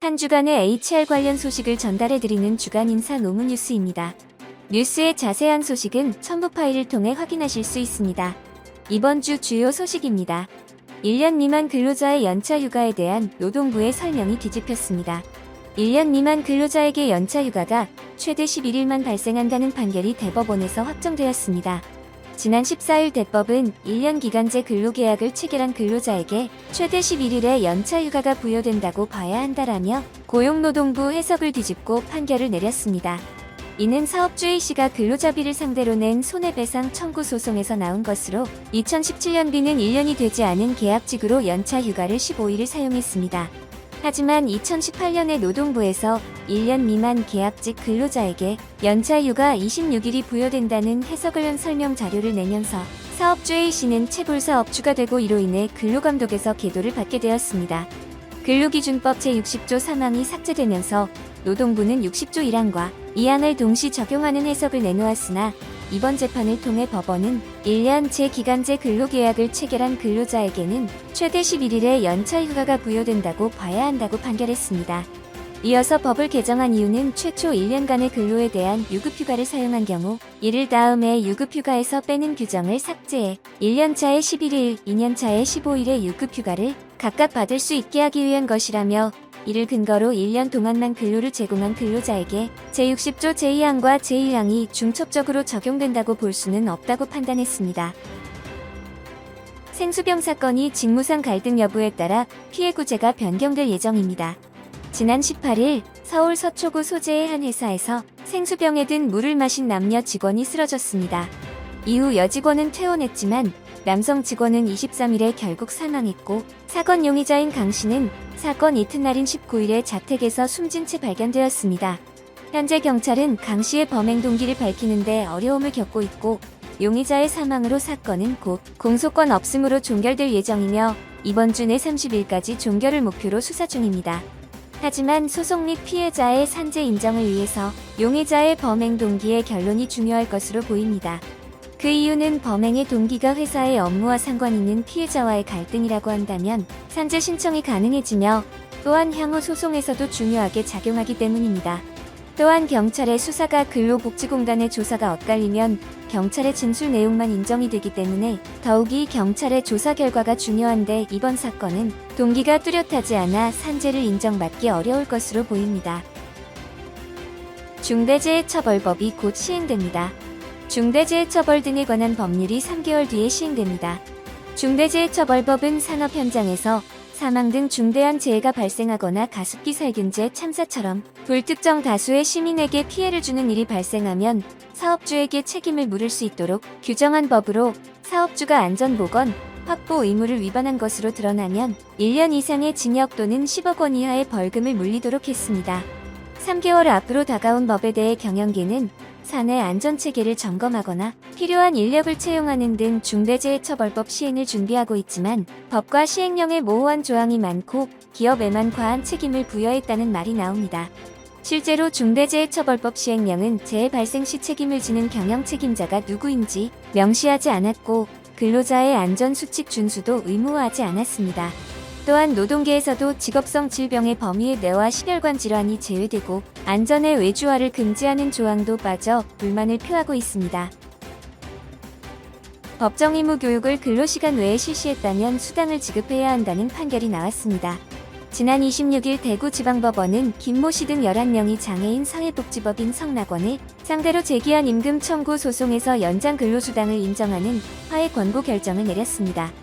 한 주간의 HR 관련 소식을 전달해드리는 주간 인사 노무뉴스입니다. 뉴스의 자세한 소식은 첨부 파일을 통해 확인하실 수 있습니다. 이번 주 주요 소식입니다. 1년 미만 근로자의 연차 휴가에 대한 노동부의 설명이 뒤집혔습니다. 1년 미만 근로자에게 연차 휴가가 최대 11일만 발생한다는 판결이 대법원에서 확정되었습니다. 지난 14일 대법은 1년 기간제 근로계약을 체결한 근로자에게 최대 11일의 연차 휴가가 부여된다고 봐야 한다라며 고용노동부 해석을 뒤집고 판결을 내렸습니다. 이는 사업주 A씨가 근로자 B를 상대로 낸 손해배상 청구 소송에서 나온 것으로 2017년 B는 1년이 되지 않은 계약직으로 연차 휴가를 15일을 사용했습니다. 하지만 2018년에 노동부에서 1년 미만 계약직 근로자에게 연차 휴가 26일이 부여된다는 해석을 한 설명 자료를 내면서 사업주 A씨는 체불사 업주가 되고 이로 인해 근로감독에서 계도를 받게 되었습니다. 근로기준법 제60조 3항이 삭제되면서 노동부는 60조 1항과 2항을 동시 적용하는 해석을 내놓았으나 이번 재판을 통해 법원은 1년 제-기간제 근로계약을 체결한 근로자에게는 최대 11일의 연차 휴가가 부여된다고 봐야 한다고 판결했습니다. 이어서 법을 개정한 이유는 최초 1년간의 근로에 대한 유급휴가를 사용한 경우 이를 다음에 유급휴가에서 빼는 규정을 삭제해 1년차에 11일, 2년차에 15일의 유급휴가를 각각 받을 수 있게 하기 위한 것이라며 이를 근거로 1년 동안만 근로를 제공한 근로자에게 제60조 제2항과 제1항이 중첩적으로 적용된다고 볼 수는 없다고 판단했습니다. 생수병 사건이 직무상 갈등 여부에 따라 피해 구제가 변경될 예정입니다. 지난 18일 서울 서초구 소재의 한 회사에서 생수병에 든 물을 마신 남녀 직원이 쓰러졌습니다. 이후 여직원은 퇴원했지만 남성 직원은 23일에 결국 사망했고 사건 용의자인 강 씨는 사건 이튿날인 19일에 자택에서 숨진 채 발견되었습니다. 현재 경찰은 강 씨의 범행 동기를 밝히는데 어려움을 겪고 있고 용의자의 사망으로 사건은 곧 공소권 없음으로 종결될 예정이며 이번 주 내 30일까지 종결을 목표로 수사 중입니다. 하지만 소송 및 피해자의 산재 인정을 위해서 용의자의 범행 동기의 결론이 중요할 것으로 보입니다. 그 이유는 범행의 동기가 회사의 업무와 상관 있는 피해자와의 갈등이라고 한다면 산재 신청이 가능해지며 또한 향후 소송에서도 중요하게 작용하기 때문입니다. 또한 경찰의 수사가 근로복지공단의 조사가 엇갈리면 경찰의 진술 내용만 인정이 되기 때문에 더욱이 경찰의 조사 결과가 중요한데 이번 사건은 동기가 뚜렷하지 않아 산재를 인정받기 어려울 것으로 보입니다. 중대재해처벌법이 곧 시행됩니다. 중대재해처벌 등에 관한 법률이 3개월 뒤에 시행됩니다. 중대재해처벌법은 산업 현장에서 사망 등 중대한 재해가 발생하거나 가습기 살균제 참사처럼 불특정 다수의 시민에게 피해를 주는 일이 발생하면 사업주에게 책임을 물을 수 있도록 규정한 법으로 사업주가 안전보건 확보 의무를 위반한 것으로 드러나면 1년 이상의 징역 또는 10억 원 이하의 벌금을 물리도록 했습니다. 3개월 앞으로 다가온 법에 대해 경영계는 사내 안전체계를 점검하거나 필요한 인력을 채용하는 등 중대재해처벌법 시행을 준비하고 있지만 법과 시행령에 모호한 조항이 많고 기업에만 과한 책임을 부여했다는 말이 나옵니다. 실제로 중대재해처벌법 시행령은 재해 발생 시 책임을 지는 경영 책임자가 누구인지 명시하지 않았고 근로자의 안전수칙 준수도 의무화하지 않았습니다. 또한 노동계에서도 직업성 질병의 범위에 뇌와 심혈관 질환이 제외되고 안전의 외주화를 금지하는 조항도 빠져 불만을 표하고 있습니다. 법정 의무 교육을 근로시간 외에 실시했다면 수당을 지급해야 한다는 판결이 나왔습니다. 지난 26일 대구지방법원은 김모 씨 등 11명이 장애인 사회복지법인 성낙원을 상대로 제기한 임금 청구 소송에서 연장 근로수당을 인정하는 화해 권고 결정을 내렸습니다.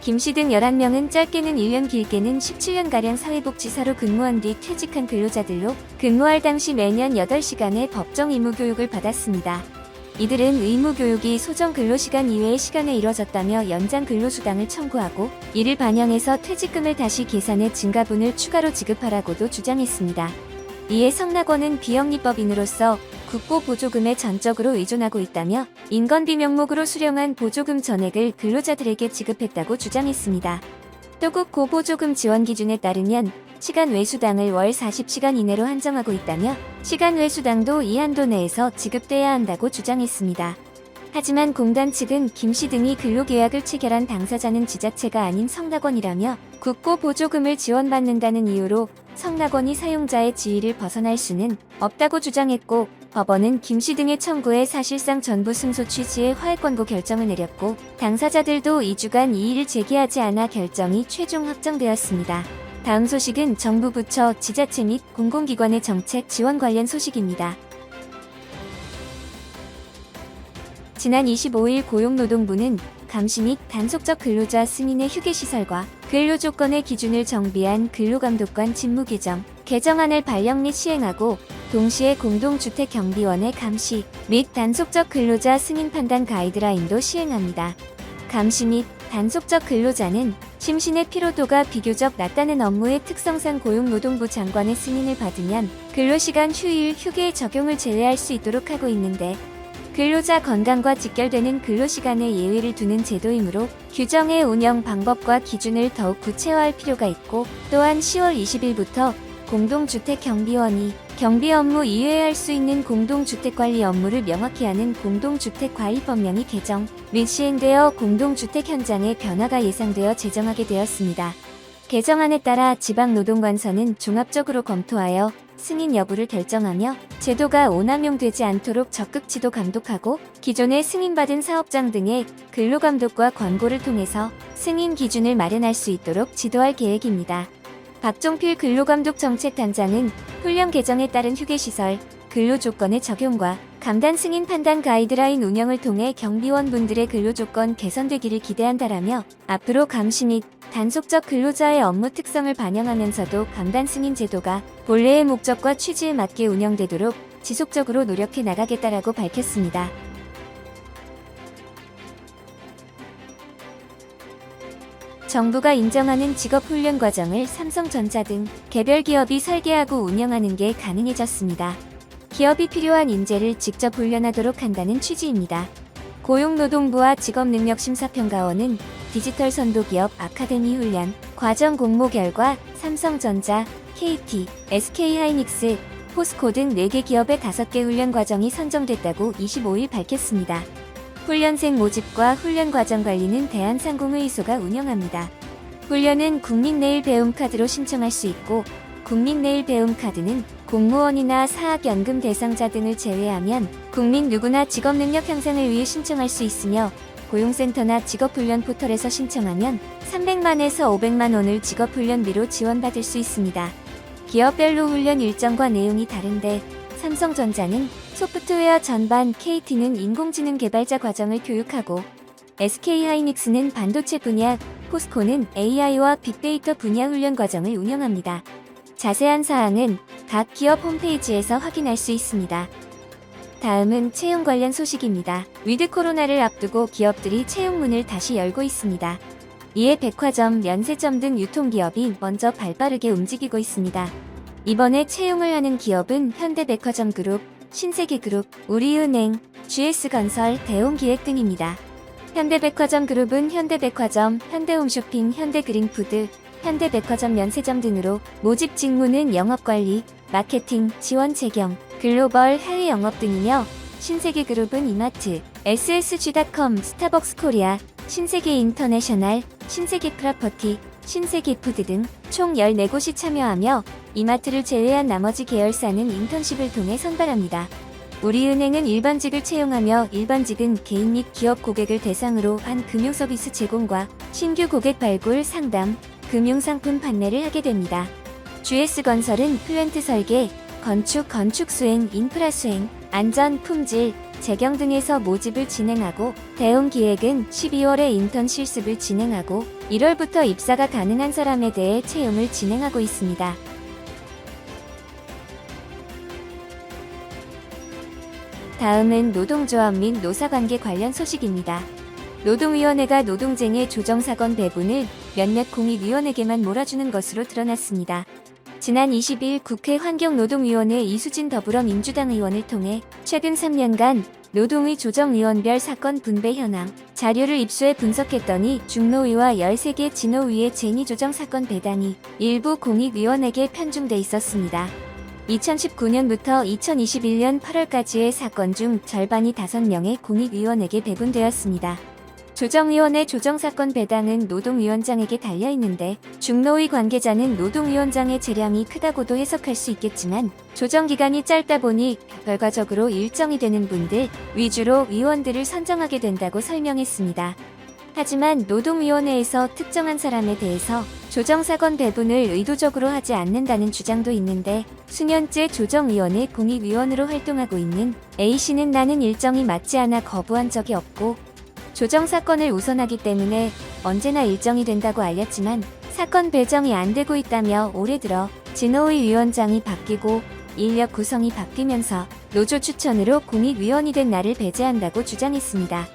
김 씨 등 11명은 짧게는 1년 길게는 17년가량 사회복지사로 근무한 뒤 퇴직한 근로자들로 근무할 당시 매년 8시간의 법정 의무교육을 받았습니다. 이들은 의무교육이 소정 근로시간 이외의 시간에 이뤄졌다며 연장 근로수당을 청구하고 이를 반영해서 퇴직금을 다시 계산해 증가분을 추가로 지급하라고도 주장했습니다. 이에 성낙원은 비영리법인으로서 국고보조금에 전적으로 의존하고 있다며 인건비 명목으로 수령한 보조금 전액을 근로자들에게 지급했다고 주장했습니다. 또 국고보조금 지원 기준에 따르면 시간 외수당을 월 40시간 이내로 한정하고 있다며 시간 외수당도 이 한도 내에서 지급돼야 한다고 주장했습니다. 하지만 공단 측은 김씨 등이 근로계약을 체결한 당사자는 지자체가 아닌 성낙원이라며 국고 보조금을 지원받는다는 이유로 성낙원이 사용자의 지위를 벗어날 수는 없다고 주장했고, 법원은 김씨 등의 청구에 사실상 전부 승소 취지의 화해권고 결정을 내렸고, 당사자들도 2주간 이의를 제기하지 않아 결정이 최종 확정되었습니다. 다음 소식은 정부 부처, 지자체 및 공공기관의 정책 지원 관련 소식입니다. 지난 25일 고용노동부는 감시 및 단속적 근로자 승인의 휴게시설과 근로조건의 기준을 정비한 근로감독관 직무 개정안을 발령 및 시행하고, 동시에 공동주택경비원의 감시 및 단속적 근로자 승인 판단 가이드라인도 시행합니다. 감시 및 단속적 근로자는 심신의 피로도가 비교적 낮다는 업무의 특성상 고용노동부 장관의 승인을 받으면 근로시간 휴일 휴게의 적용을 제외할 수 있도록 하고 있는데, 근로자 건강과 직결되는 근로시간에 예외를 두는 제도이므로 규정의 운영 방법과 기준을 더욱 구체화할 필요가 있고, 또한 10월 20일부터 공동주택경비원이 경비 업무 이외에 할 수 있는 공동주택관리 업무를 명확히 하는 공동주택관리법령이 개정 및 시행되어 공동주택 현장의 변화가 예상되어 제정하게 되었습니다. 개정안에 따라 지방노동관서는 종합적으로 검토하여 승인 여부를 결정하며 제도가 오남용되지 않도록 적극 지도 감독하고, 기존에 승인받은 사업장 등의 근로감독과 권고를 통해서 승인 기준을 마련할 수 있도록 지도할 계획입니다. 박종필 근로감독정책단장은 훈련 개정에 따른 휴게시설, 근로조건의 적용과 감단 승인 판단 가이드라인 운영을 통해 경비원분들의 근로조건 개선되기를 기대한다라며, 앞으로 감시 및 단속적 근로자의 업무 특성을 반영하면서도 감단 승인 제도가 본래의 목적과 취지에 맞게 운영되도록 지속적으로 노력해 나가겠다라고 밝혔습니다. 정부가 인정하는 직업훈련 과정을 삼성전자 등 개별 기업이 설계하고 운영하는 게 가능해졌습니다. 기업이 필요한 인재를 직접 훈련하도록 한다는 취지입니다. 고용노동부와 직업능력심사평가원은 디지털 선도기업 아카데미 훈련 과정 공모 결과 삼성전자, KT, SK하이닉스, 포스코 등 4개 기업의 5개 훈련 과정이 선정됐다고 25일 밝혔습니다. 훈련생 모집과 훈련 과정 관리는 대한상공회의소가 운영합니다. 훈련은 국민내일배움카드로 신청할 수 있고, 국민내일배움카드는 공무원이나 사학연금 대상자 등을 제외하면 국민 누구나 직업능력 향상을 위해 신청할 수 있으며, 고용센터나 직업훈련 포털에서 신청하면 300만에서 500만 원을 직업훈련비로 지원받을 수 있습니다. 기업별로 훈련 일정과 내용이 다른데, 삼성전자는 소프트웨어 전반, KT는 인공지능 개발자 과정을 교육하고, SK하이닉스는 반도체 분야, 포스코는 AI와 빅데이터 분야 훈련 과정을 운영합니다. 자세한 사항은 각 기업 홈페이지에서 확인할 수 있습니다. 다음은 채용 관련 소식입니다. 위드 코로나를 앞두고 기업들이 채용문을 다시 열고 있습니다. 이에 백화점, 면세점 등 유통기업이 먼저 발빠르게 움직이고 있습니다. 이번에 채용을 하는 기업은 현대백화점그룹, 신세계그룹, 우리은행, GS건설, 대웅기획 등입니다. 현대백화점그룹은 현대백화점, 현대홈쇼핑, 현대그린푸드, 현대백화점 면세점 등으로 모집 직무는 영업관리, 마케팅, 지원 재경, 글로벌 해외 영업 등이며, 신세계그룹은 이마트, SSG.com, 스타벅스 코리아, 신세계인터내셔널, 신세계프라퍼티, 신세계푸드 등 총 14곳이 참여하며, 이마트를 제외한 나머지 계열사는 인턴십을 통해 선발합니다. 우리은행은 일반직을 채용하며, 일반직은 개인 및 기업 고객을 대상으로 한 금융서비스 제공과 신규 고객 발굴, 상담, 금융상품 판매를 하게 됩니다. GS건설은 플랜트 설계, 건축 수행, 인프라 수행, 안전, 품질, 재경 등에서 모집을 진행하고, 대웅기획은 12월에 인턴 실습을 진행하고 1월부터 입사가 가능한 사람에 대해 채용을 진행하고 있습니다. 다음은 노동조합 및 노사관계 관련 소식입니다. 노동위원회가 노동쟁의 조정사건 배분을 몇몇 공익위원에게만 몰아주는 것으로 드러났습니다. 지난 20일 국회 환경노동위원회 이수진 더불어민주당 의원을 통해 최근 3년간 노동위 조정위원별 사건 분배 현황 자료를 입수해 분석했더니 중노위와 13개 진노위의 쟁의조정 사건 배당이 일부 공익위원에게 편중돼 있었습니다. 2019년부터 2021년 8월까지의 사건 중 절반이 5명의 공익위원에게 배분되었습니다. 조정위원회 조정사건 배당은 노동위원장에게 달려있는데 중노위 관계자는 노동위원장의 재량이 크다고도 해석할 수 있겠지만 조정기간이 짧다 보니 결과적으로 일정이 되는 분들 위주로 위원들을 선정하게 된다고 설명했습니다. 하지만 노동위원회에서 특정한 사람에 대해서 조정사건 배분을 의도적으로 하지 않는다는 주장도 있는데 수년째 조정위원회 공익위원으로 활동하고 있는 A씨는 나는 일정이 맞지 않아 거부한 적이 없고 조정사건을 우선하기 때문에 언제나 일정이 된다고 알렸지만 사건 배정이 안 되고 있다며 올해 들어 진호의 위원장이 바뀌고 인력 구성이 바뀌면서 노조 추천으로 공익위원이 된 나를 배제한다고 주장했습니다.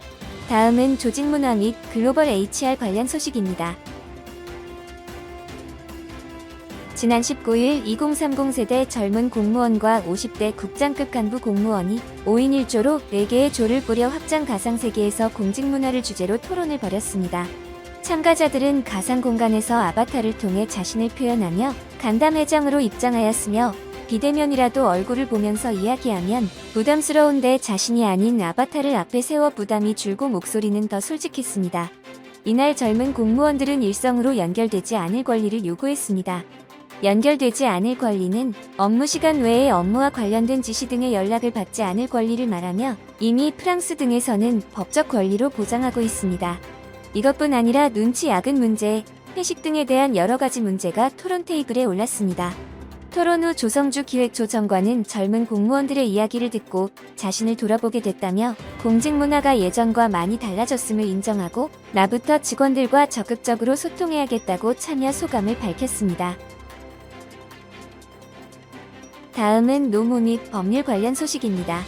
다음은 조직문화 및 글로벌 HR 관련 소식입니다. 지난 19일 2030 세대 젊은 공무원과 50대 국장급 간부 공무원이 5인 1조로 4개의 조를 꾸려 확장 가상세계에서 공직문화를 주제로 토론을 벌였습니다. 참가자들은 가상 공간에서 아바타를 통해 자신을 표현하며 간담회장으로 입장하였으며 비대면이라도 얼굴을 보면서 이야기하면 부담스러운데 자신이 아닌 아바타를 앞에 세워 부담이 줄고 목소리는 더 솔직했습니다. 이날 젊은 공무원들은 일성으로 연결되지 않을 권리를 요구했습니다. 연결되지 않을 권리는 업무 시간 외에 업무와 관련된 지시 등의 연락을 받지 않을 권리를 말하며 이미 프랑스 등에서는 법적 권리로 보장하고 있습니다. 이것뿐 아니라 눈치 야근 문제, 회식 등에 대한 여러 가지 문제가 토론 테이블에 올랐습니다. 토론 후 조성주 기획조정관은 젊은 공무원들의 이야기를 듣고 자신을 돌아보게 됐다며 공직 문화가 예전과 많이 달라졌음을 인정하고 나부터 직원들과 적극적으로 소통해야겠다고 참여 소감을 밝혔습니다. 다음은 노무 및 법률 관련 소식입니다.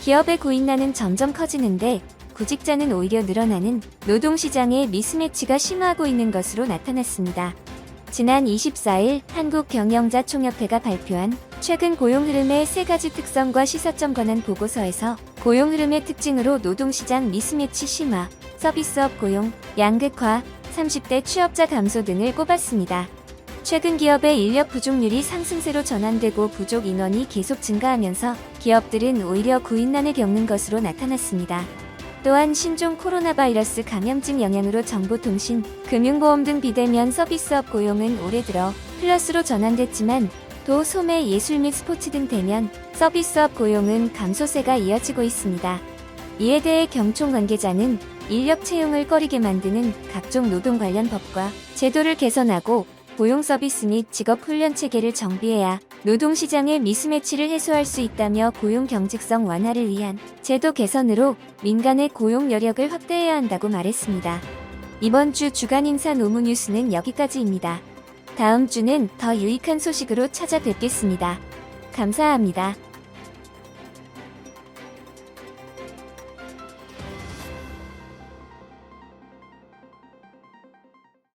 기업의 구인난은 점점 커지는데 구직자는 오히려 늘어나는 노동시장의 미스매치가 심화하고 있는 것으로 나타났습니다. 지난 24일 한국경영자총협회가 발표한 최근 고용 흐름의 3가지 특성과 시사점 관한 보고서에서 고용 흐름의 특징으로 노동시장 미스매치 심화, 서비스업 고용, 양극화, 30대 취업자 감소 등을 꼽았습니다. 최근 기업의 인력 부족률이 상승세로 전환되고 부족 인원이 계속 증가하면서 기업들은 오히려 구인난을 겪는 것으로 나타났습니다. 또한 신종 코로나 바이러스 감염증 영향으로 정보통신, 금융보험 등 비대면 서비스업 고용은 올해 들어 플러스로 전환됐지만 도, 소매, 예술 및 스포츠 등 대면 서비스업 고용은 감소세가 이어지고 있습니다. 이에 대해 경총 관계자는 인력 채용을 꺼리게 만드는 각종 노동 관련 법과 제도를 개선하고 고용 서비스 및 직업 훈련 체계를 정비해야 노동시장의 미스매치를 해소할 수 있다며 고용 경직성 완화를 위한 제도 개선으로 민간의 고용 여력을 확대해야 한다고 말했습니다. 이번 주 주간 인사 노무 뉴스는 여기까지입니다. 다음 주는 더 유익한 소식으로 찾아뵙겠습니다. 감사합니다.